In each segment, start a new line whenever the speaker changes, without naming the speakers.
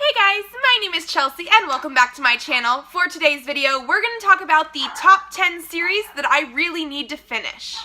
Hey guys, my name is Chelsea and welcome back to my channel. For today's video, we're going to talk about the top 10 series that I really need to finish.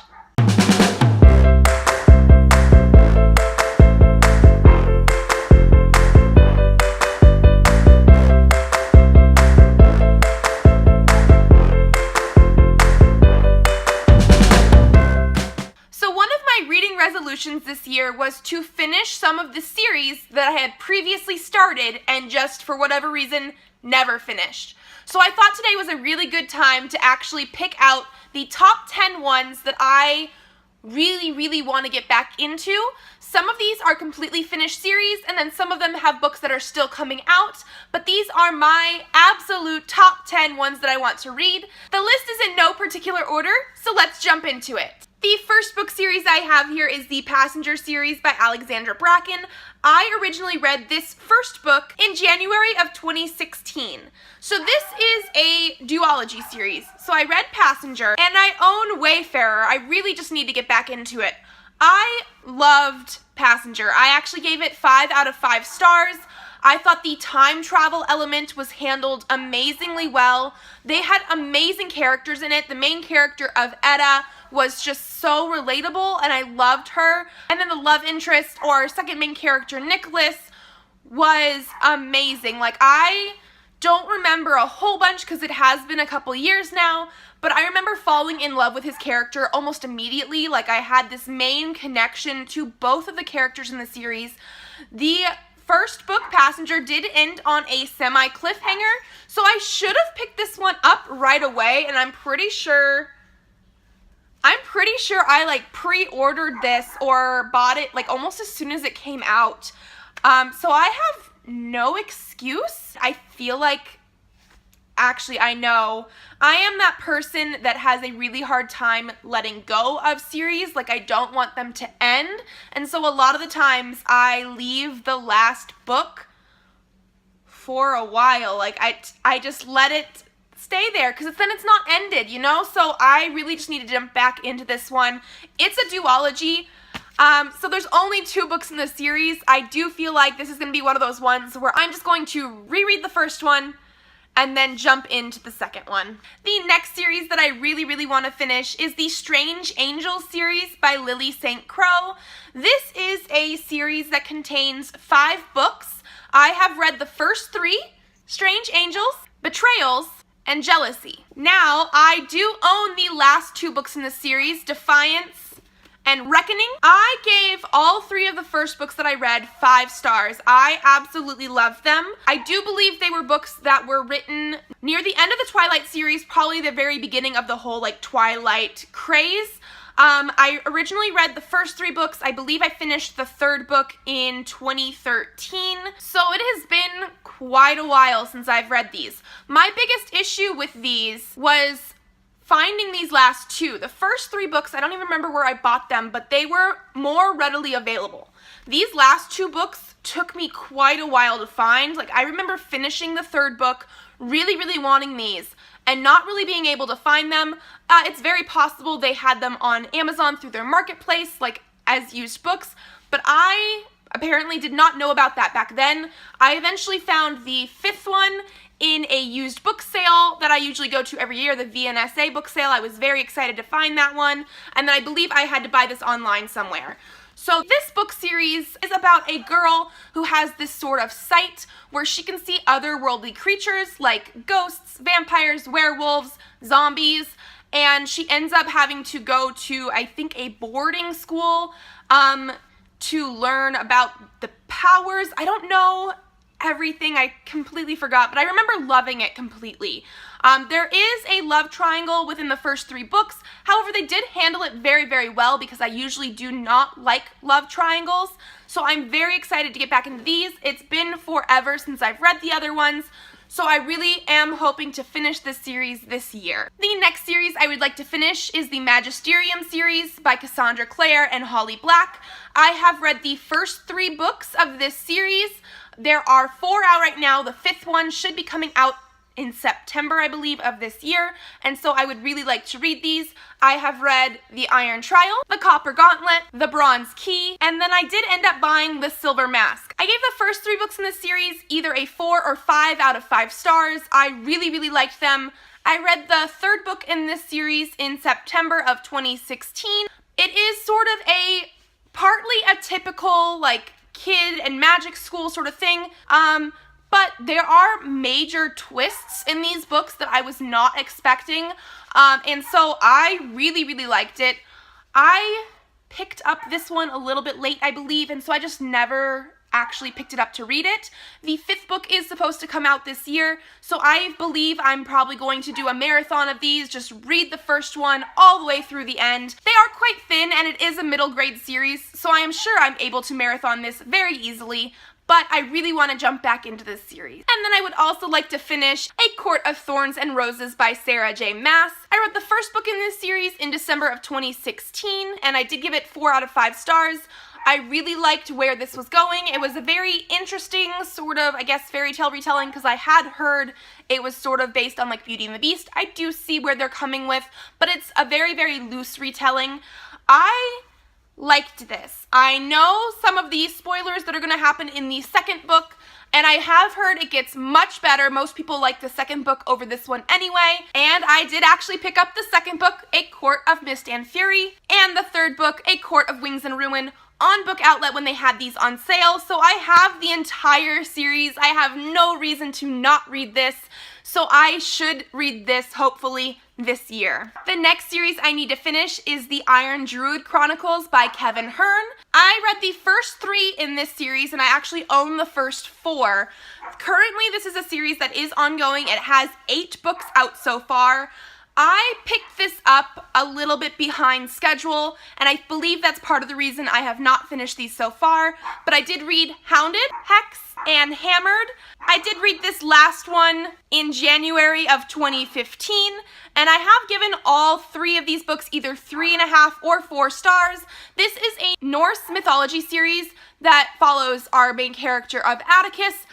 Resolutions this year was to finish some of the series that I had previously started and just for whatever reason never finished. So I thought today was a really good time to actually pick out the top 10 ones that I really want to get back into. Some of these are completely finished series and then some of them have books that are still coming out, but these are my absolute top 10 ones that I want to read. The list is in no particular order, so let's jump into it. The first book series I have here is the Passenger series by Alexandra Bracken. I originally read this first book in January of 2016. So this is a duology series. So I read Passenger and I own Wayfarer. I really just need to get back into it. I loved Passenger. I actually gave it 5 out of 5 stars. I thought the time travel element was handled amazingly well. They had amazing characters in it. The main character of Etta was just so relatable and I loved her. And then the love interest or second main character, Nicholas, was amazing. Like, I don't remember a whole bunch because it has been a couple years now, but I remember falling in love with his character almost immediately. Like, I had this main connection to both of the characters in the series. The first book, Passenger, did end on a semi-cliffhanger, so I should have picked this one up right away, and I'm pretty sure I like pre-ordered this or bought it like almost as soon as it came out. So I have no excuse. I feel like, actually I know, I am that person that has a really hard time letting go of series. Like, I don't want them to end. And so a lot of the times I leave the last book for a while. Like, I just let it stay there because then it's not ended, you know? So I really just need to jump back into this one. It's a duology. So there's only 2 books in the series. I do feel like this is going to be one of those ones where I'm just going to reread the first one and then jump into the second one. The next series that I really want to finish is the Strange Angels series by Lily St. Croix. This is a series that contains 5 books. I have read the first 3, Strange Angels, Betrayals, and Jealousy. Now, I do own the last 2 books in the series, Defiance and Reckoning. I gave all 3 of the first books that I read 5 stars. I absolutely loved them. I do believe they were books that were written near the end of the Twilight series, probably the very beginning of the whole like Twilight craze. I originally read the first 3 books. I believe I finished the 3rd book in 2013. So it has been quite a while since I've read these. My biggest issue with these was finding these last 2. The first 3 books, I don't even remember where I bought them, but they were more readily available. These last 2 books took me quite a while to find. Like, I remember finishing the 3rd book, really wanting these, and not really being able to find them. It's very possible they had them on Amazon through their marketplace, like as used books, but I apparently did not know about that back then. I eventually found the 5th one in a used book sale that I usually go to every year, the VNSA book sale. I was very excited to find that one, and then I believe I had to buy this online somewhere. So this book series is about a girl who has this sort of sight where she can see otherworldly creatures like ghosts, vampires, werewolves, zombies, and she ends up having to go to, I think, a boarding school to learn about the powers. I don't know everything, I completely forgot, but I remember loving it completely. There is a love triangle within the first 3 books. However, they did handle it very well because I usually do not like love triangles. So I'm very excited to get back into these. It's been forever since I've read the other ones. So I really am hoping to finish this series this year. The next series I would like to finish is the Magisterium series by Cassandra Clare and Holly Black. I have read the first 3 books of this series. There are 4 out right now. The 5th one should be coming out in September, I believe, of this year, and so I would really like to read these. I have read The Iron Trial, The Copper Gauntlet, The Bronze Key, and then I did end up buying The Silver Mask. I gave the first 3 books in this series either a 4 or 5 out of 5 stars. I really, really liked them. I read the 3rd book in this series in September of 2016. It is sort of partly a typical, like, kid and magic school sort of thing, but there are major twists in these books that I was not expecting, and so I really, really liked it. I picked up this one a little bit late, I believe, and so I just never actually picked it up to read it. The 5th book is supposed to come out this year, so I believe I'm probably going to do a marathon of these, just read the first one all the way through the end. They are quite thin, and it is a middle grade series, so I am sure I'm able to marathon this very easily, but I really want to jump back into this series. And then I would also like to finish A Court of Thorns and Roses by Sarah J. Maas. I read the first book in this series in December of 2016, and I did give it 4 out of 5 stars. I really liked where this was going. It was a very interesting sort of, I guess, fairy tale retelling, because I had heard it was sort of based on, like, Beauty and the Beast. I do see where they're coming with, but it's a very, very loose retelling. I liked this. I know some of the spoilers that are going to happen in the 2nd book, and I have heard it gets much better. Most people like the 2nd book over this one anyway, and I did actually pick up the 2nd book, A Court of Mist and Fury, and the 3rd book, A Court of Wings and Ruin, on Book Outlet when they had these on sale, so I have the entire series. I have no reason to not read this, so I should read this, hopefully, this year. The next series I need to finish is the Iron Druid Chronicles by Kevin Hearn. I read the first 3 in this series, and I actually own the first 4. Currently, this is a series that is ongoing. It has 8 books out so far. I picked this up a little bit behind schedule, and I believe that's part of the reason I have not finished these so far, but I did read Hounded, Hex, and Hammered. I did read this last one in January of 2015, and I have given all 3 of these books either 3.5 or 4 stars. This is a Norse mythology series that follows our main character of Atticus.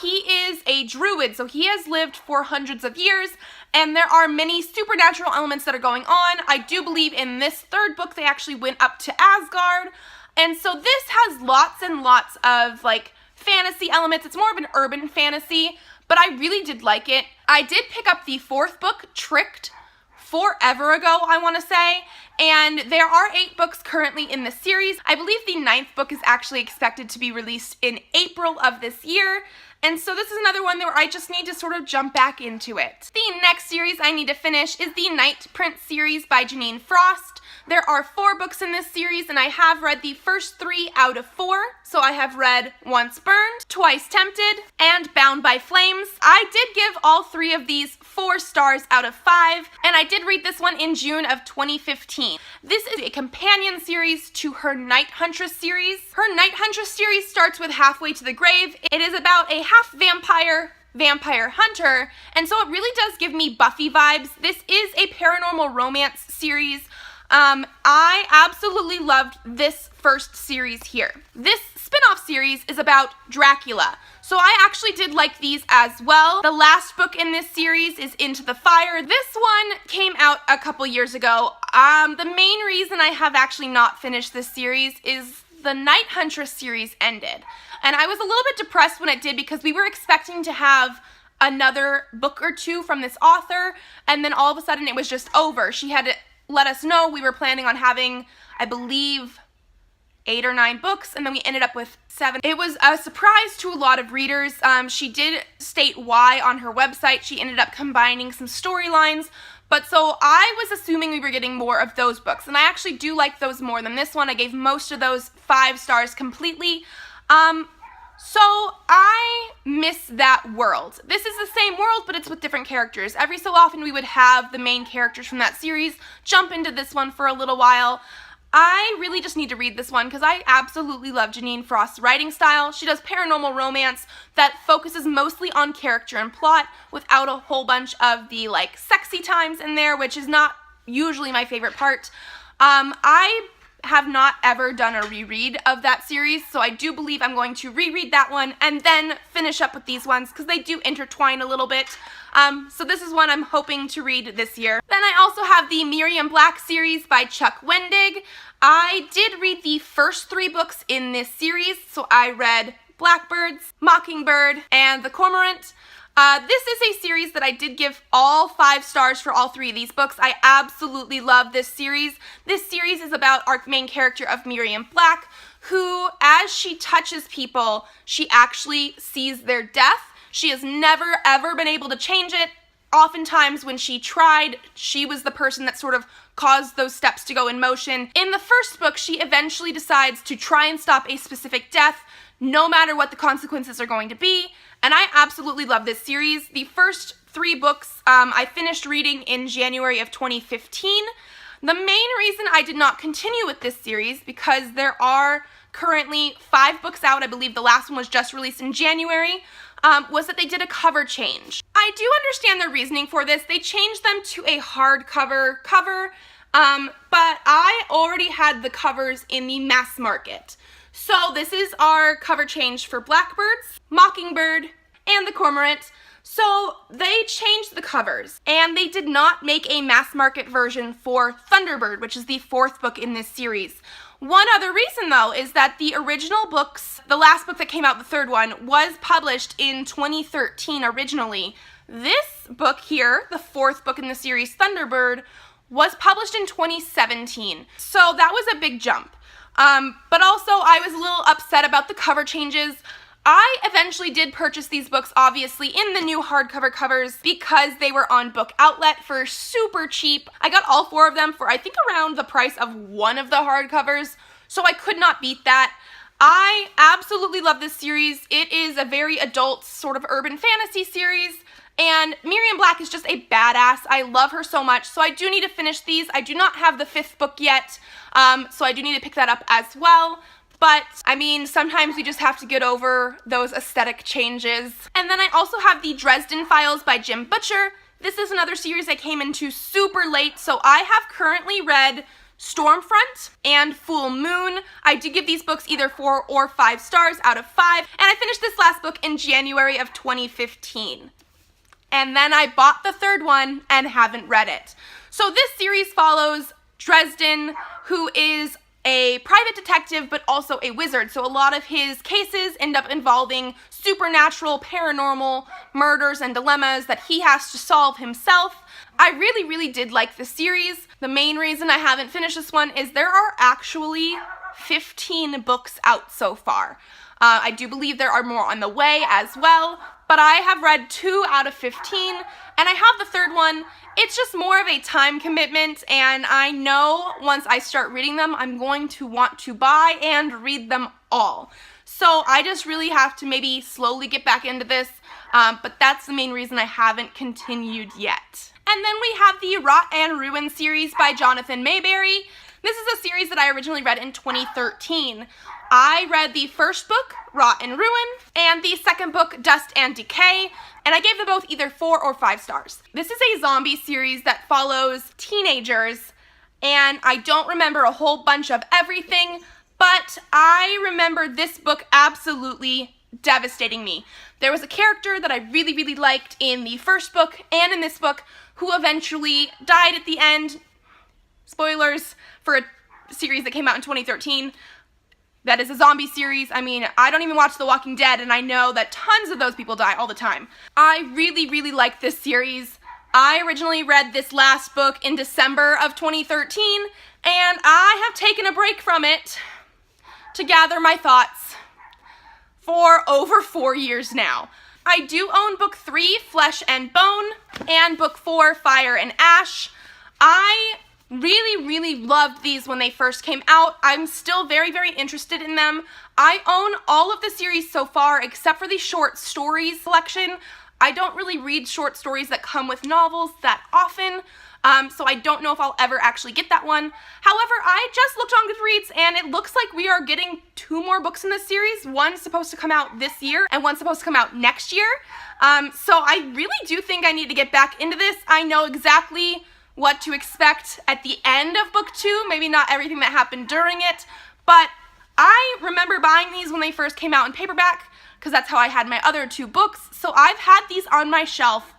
He is a druid, so he has lived for hundreds of years, and there are many supernatural elements that are going on. I do believe in this 3rd book they actually went up to Asgard, and so this has lots and lots of, like, fantasy elements. It's more of an urban fantasy, but I really did like it. I did pick up the 4th book, Tricked, forever ago, I want to say, and there are 8 books currently in the series. I believe the 9th book is actually expected to be released in April of this year, and so this is another one where I just need to sort of jump back into it. The next series I need to finish is the Night Prince series by Janine Frost. There are 4 books in this series, and I have read the first 3 out of 4. So I have read Once Burned, Twice Tempted, and Bound by Flames. I did give all 3 of these 4 stars out of 5, and I did read this one in June of 2015. This is a companion series to her Night Huntress series. Her Night Huntress series starts with Halfway to the Grave. It is about a half vampire hunter, and so it really does give me Buffy vibes. This is a paranormal romance series. I absolutely loved this first series here. This spin-off series is about Dracula, so I actually did like these as well. The last book in this series is Into the Fire. This one came out a couple years ago. The main reason I have actually not finished this series is the Night Huntress series ended, and I was a little bit depressed when it did, because we were expecting to have another book or 2 from this author, and then all of a sudden it was just over. She had to let us know we were planning on having, I believe, 8 or 9 books, and then we ended up with 7. It was a surprise to a lot of readers. She did state why on her website. She ended up combining some storylines, but so I was assuming we were getting more of those books, and I actually do like those more than this one. I gave most of those 5 stars completely. So I miss that world. This is the same world, but it's with different characters. Every so often we would have the main characters from that series jump into this one for a little while. I really just need to read this one because I absolutely love Janine Frost's writing style. She does paranormal romance that focuses mostly on character and plot without a whole bunch of the, like, sexy times in there, which is not usually my favorite part. I have not ever done a reread of that series, so I do believe I'm going to reread that one and then finish up with these ones because they do intertwine a little bit. So this is one I'm hoping to read this year. Then I also have the Miriam Black series by Chuck Wendig. I did read the first 3 books in this series, so I read Blackbirds, Mockingbird, and The Cormorant. This is a series that I did give all 5 stars for all 3 of these books. I absolutely love this series. This series is about our main character of Miriam Black, who, as she touches people, she actually sees their death. She has never, ever been able to change it. Oftentimes when she tried, she was the person that sort of caused those steps to go in motion. In the first book, she eventually decides to try and stop a specific death, no matter what the consequences are going to be, and I absolutely love this series. The first 3 books I finished reading in January of 2015. The main reason I did not continue with this series, because there are currently 5 books out, I believe the last one was just released in January, was that they did a cover change. I do understand their reasoning for this. They changed them to a hardcover cover, but I already had the covers in the mass market. So this is our cover change for Blackbirds, Mockingbird, and The Cormorant. So they changed the covers, and they did not make a mass market version for Thunderbird, which is the 4th book in this series. One other reason, though, is that the original books, the last book that came out, the 3rd one, was published in 2013 originally. This book here, the 4th book in the series, Thunderbird, was published in 2017. So that was a big jump. But also I was a little upset about the cover changes. I eventually did purchase these books, obviously, in the new hardcover covers because they were on Book Outlet for super cheap. I got all 4 of them for, I think, around the price of one of the hardcovers, so I could not beat that. I absolutely love this series. It is a very adult sort of urban fantasy series, and Miriam Black is just a badass. I love her so much, so I do need to finish these. I do not have the 5th book yet, so I do need to pick that up as well. But, I mean, sometimes we just have to get over those aesthetic changes. And then I also have the Dresden Files by Jim Butcher. This is another series I came into super late, so I have currently read Stormfront and Full Moon. I do give these books either 4 or 5 stars out of 5, and I finished this last book in January of 2015. And then I bought the 3rd one and haven't read it. So this series follows Dresden, who is a private detective, but also a wizard. So a lot of his cases end up involving supernatural, paranormal murders and dilemmas that he has to solve himself. I really, really did like the series. The main reason I haven't finished this one is there are actually 15 books out so far. I do believe there are more on the way as well, but I have read 2 out of 15, and I have the 3rd one. It's just more of a time commitment, and I know once I start reading them, I'm going to want to buy and read them all. So I just really have to maybe slowly get back into this, but that's the main reason I haven't continued yet. And then we have the Rot and Ruin series by Jonathan Mayberry. This is a series that I originally read in 2013. I read the first book, Rot and Ruin, and the second book, Dust and Decay, and I gave them both either 4 or 5 stars. This is a zombie series that follows teenagers, and I don't remember a whole bunch of everything, but I remember this book absolutely devastating me. There was a character that I really, really liked in the first book and in this book who eventually died at the end. Spoilers for a series that came out in 2013. That is a zombie series. I mean, I don't even watch The Walking Dead, and I know that tons of those people die all the time. I really, really like this series. I originally read this last book in December of 2013, and I have taken a break from it to gather my thoughts for over 4 years now. I do own book 3, Flesh and Bone, and book 4, Fire and Ash. I really, really loved these when they first came out. I'm still very, very interested in them. I own all of the series so far except for the short stories selection. I don't really read short stories that come with novels that often, so I don't know if I'll ever actually get that one. However, I just looked on Goodreads and it looks like we are getting 2 more books in this series. One's supposed to come out this year and one's supposed to come out next year. So I really do think I need to get back into this. I know exactly what to expect at the end of book 2, maybe not everything that happened during it, but I remember buying these when they first came out in paperback, because that's how I had my other 2 books, so I've had these on my shelf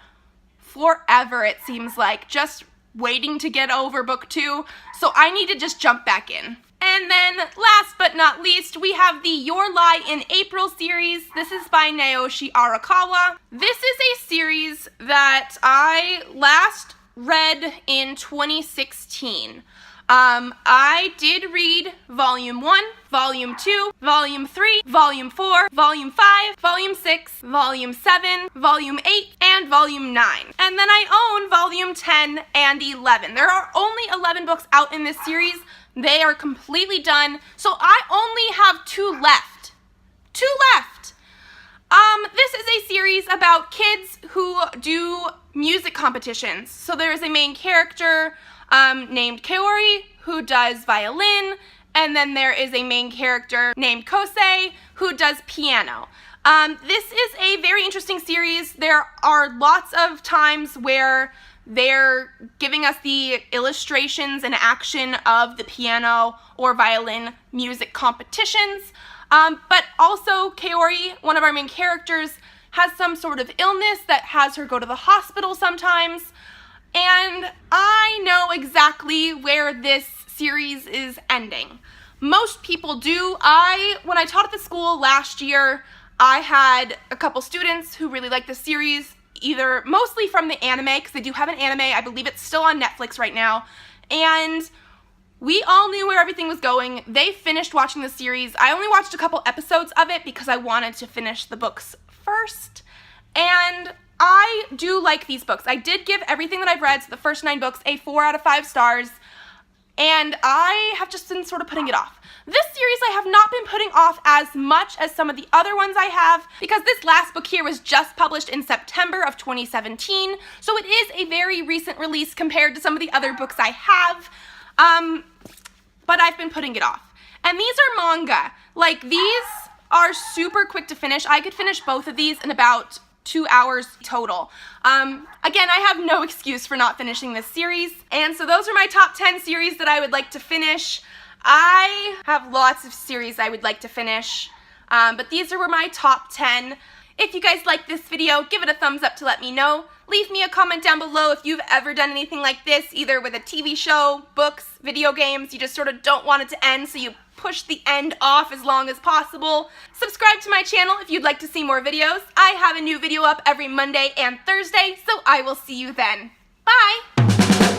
forever, it seems like, just waiting to get over book 2, so I need to just jump back in. And then, last but not least, we have the Your Lie in April series. This is by Naoshi Arakawa. This is a series that I last read in 2016. I did read Volume 1, Volume 2, Volume 3, Volume 4, Volume 5, Volume 6, Volume 7, Volume 8, and Volume 9. And then I own Volume 10 and 11. There are only 11 books out in this series. They are completely done, so I only have 2 left. 2 left! This is a series about kids who do music competitions. So there is a main character named Kaori who does violin, and then there is a main character named Kosei who does piano. This is a very interesting series. There are lots of times where they're giving us the illustrations and action of the piano or violin music competitions, but also Kaori, one of our main characters, has some sort of illness that has her go to the hospital sometimes, and I know exactly where this series is ending. Most people do. When I taught at the school last year, I had a couple students who really liked the series, either mostly from the anime, because they do have an anime, I believe it's still on Netflix right now, and we all knew where everything was going. They finished watching the series. I only watched a couple episodes of it because I wanted to finish the books first, and I do like these books. I did give everything that I've read, so the first 9 books, a 4 out of 5 stars, and I have just been sort of putting it off. This series I have not been putting off as much as some of the other ones I have, because this last book here was just published in September of 2017, so it is a very recent release compared to some of the other books I have, but I've been putting it off. And these are manga. Like, these are super quick to finish. I could finish both of these in about 2 hours total. Again, I have no excuse for not finishing this series, and so those are my top 10 series that I would like to finish. I have lots of series I would like to finish, but these were my top 10. If you guys like this video, give it a thumbs up to let me know. Leave me a comment down below if you've ever done anything like this, either with a TV show, books, video games. You just sort of don't want it to end, so you push the end off as long as possible. Subscribe to my channel if you'd like to see more videos. I have a new video up every Monday and Thursday, so I will see you then. Bye!